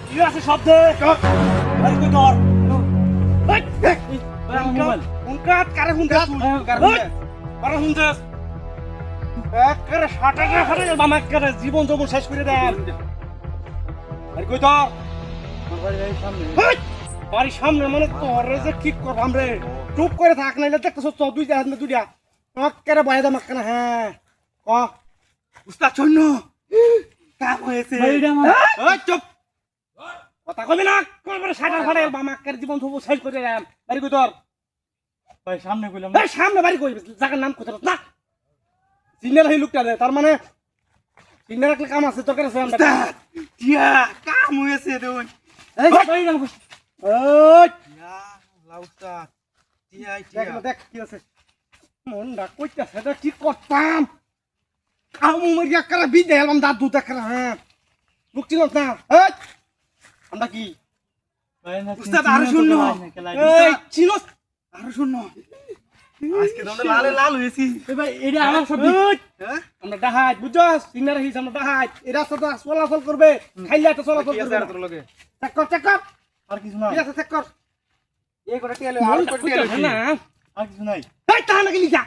কি আছে শব্দে আরে কই ধর মোবাইল উনকাত কারে হুনকাত কারে হুনকাত এক করে শাটা করে মামা করে জীবন যৌবন শেষ করে দেন আরে কই ধর বাড়ির সামনে মানে তোর যে ঠিক করব আমরা চুপ করে থাক নাইলে দেখতেছ তো দুইটা হাত না দুইটা মক্কারে বয়ে দাও মক্কানা হ্যাঁ ক উস্তাদ শূন্য কাম হয়েছে ওই চুপ কথা কইবি না কোন শাটার ফাড়ে মামাক্কার জীবন সব শেষ করে দেন বাড়ি কই তোর ভাই সামনে কইলাম এই সামনে বাড়ি কই জায়গার নাম কোথায় না চিন্না হই লোকটা তার মানে চিন্না রাখলে কাম আছে তোর কাছে আমরা টিয়া কাম হয়েছে দুন এই কই না ওই লাউস্তাদ টিয়া টিয়া দেখ কি আছে মন ডাক কইতাছে এটা ঠিক করতাম কাম মরিয়া করে বিদে এলাম দাদু দেখরা হ্যাঁ বুঝছিস না এই আমরা কি উস্তাদ আর শূন্য এই চিনোস আর শূন্য আজকে তোমরা লালে লাল হইছি এ ভাই এটা আমার সব হ্যাঁ আমরা ডাহাত বুঝছস সিনার হিস আমরা ডাহাত এই রাস্তাটা চলাচল করবে খাইলে তো চলাচল করবে তোর লগে চেক কর আর কিছু না ঠিক আছে চেক কর এই করে টিয়ালে আর করে টিয়ালে না আর কিছু নাই এই তা না গলি যা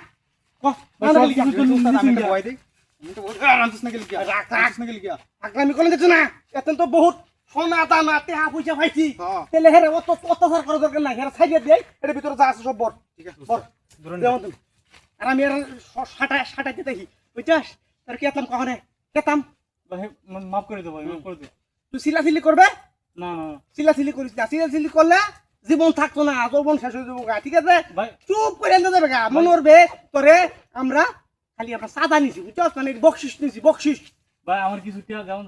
ক না গলি যা উস্তাদ আমি তো ভয় দেই আমি তো বলছি আরামস না গলি কি রাখ না গলি কি আকলামি করলে দেখছ না এতন তো বহুত সোনা দানা টেহা পয়সা পাইছি তাহলে হেরে অত অত্যাচার করার দরকার নাই হেরে ছাইয়ে দেই এর ভিতরে যা আছে সব বর ঠিক আছে বর আর আমি আর সাটাইতে দেখি বুঝছস তোর কি আতলাম কখনে কেতাম মাফ করে দেবো মাফ করে দে তুই সিলাসিলি করবে না না সিলাসিলি করিস না সিলাসিলি করলে জীবন থাকতো না যৌবন শেষ হয়ে যাবো ঠিক আছে চুপ করে আনতে যাবে গা মনে করবে তোরে আমরা খালি আমরা সাদা নিছি বুঝছস মানে বকশিস নিছি বকশিস ভাই আমার কিছু টিয়া গাউন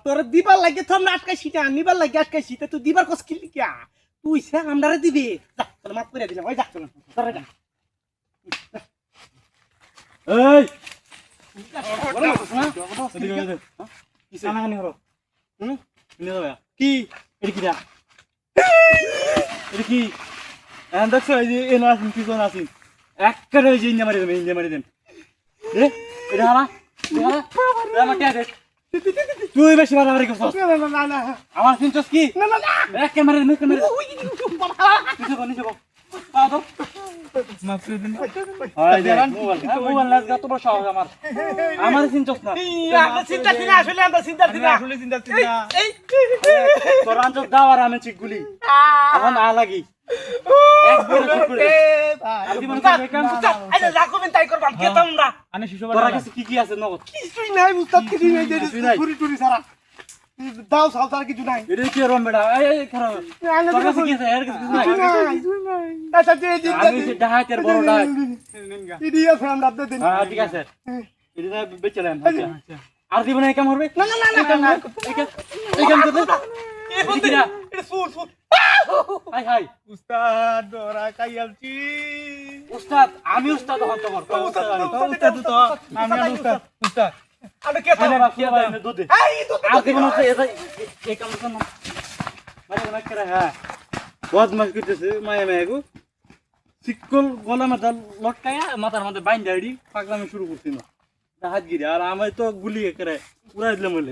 তোর দিবার লাগে তো আমরা আটকাইছি না নিবার লাগে আটকাইছি তা তুই দিবার কস কিলি কিয়া তুই সে আমরারে দিবি যা তোর মাফ করে দিলাম ওই যা চল তোরে যা এই কি সানাগানি হলো নিয়ে যাবে কি এটা কি দা এটা কি এন্ড দেখছ এই যে এনা আসিন কি কোন আসিন একবারে ওই যে ইঞ্জা মারি দেন রে এটা হারা তুই বেশি মারামারি করছিস না না আমার চিন্তাস কি না না না এক ক্যামেরা নিয়ে ক্যামেরা নিচে বল পাও তো মাফ করে দিন হাই দে মোবাইল লাজ গা তোমার সহজ আমার চিন্তাস না আমরা চিন্তা দিনা আসলে আমরা চিন্তা দিনা এই তোর আনজ দাওয়ার আমি চিকগুলি এখন আ লাগি একবার ঠিক করে আপনি মনে করেন কাম উস্তাদ আইনা রাখবেন তাই করবাম কেতাম আমরা আনে শিশু তোরা কাছে কি আছে নগদ কিছুই নাই উস্তাদ কিছুই নাই পুরি টুরি সারা দাও সালতার কিছু নাই এটা কি রম বেটা এই খারাপ তোর কাছে কি আছে এর কিছু নাই কিছুই নাই আচ্ছা যে আমি যে ডাহাতের বড় ডাক ইডিয়া ফ্রেন্ড আপনি দিন হ্যাঁ ঠিক আছে এটা বেচলাম আচ্ছা আর দিবেন এই কাম করবে না না না না এই কাম করবে এই বলতে এটা সুর হাই হাই উস্তাদ দরা কাইয়ালছি উস্তাদ আমি উস্তাদ হন তোমার উস্তাদ তো আমি উস্তাদ উস্তাদ আমি কে তো কি ভাই দুধ এই দুধ আর দেখুন এই কাম করুন মানে না করে হ্যাঁ বহুত মাছ করতেছে মায়া মায়াগো সিকল গলা মাথা লটকায়া মাথার মধ্যে বাইন্ডাড়ি পাগলামি শুরু করছিল হাত গিরে আর আমি তো গুলি করে পুরা দিলাম বলে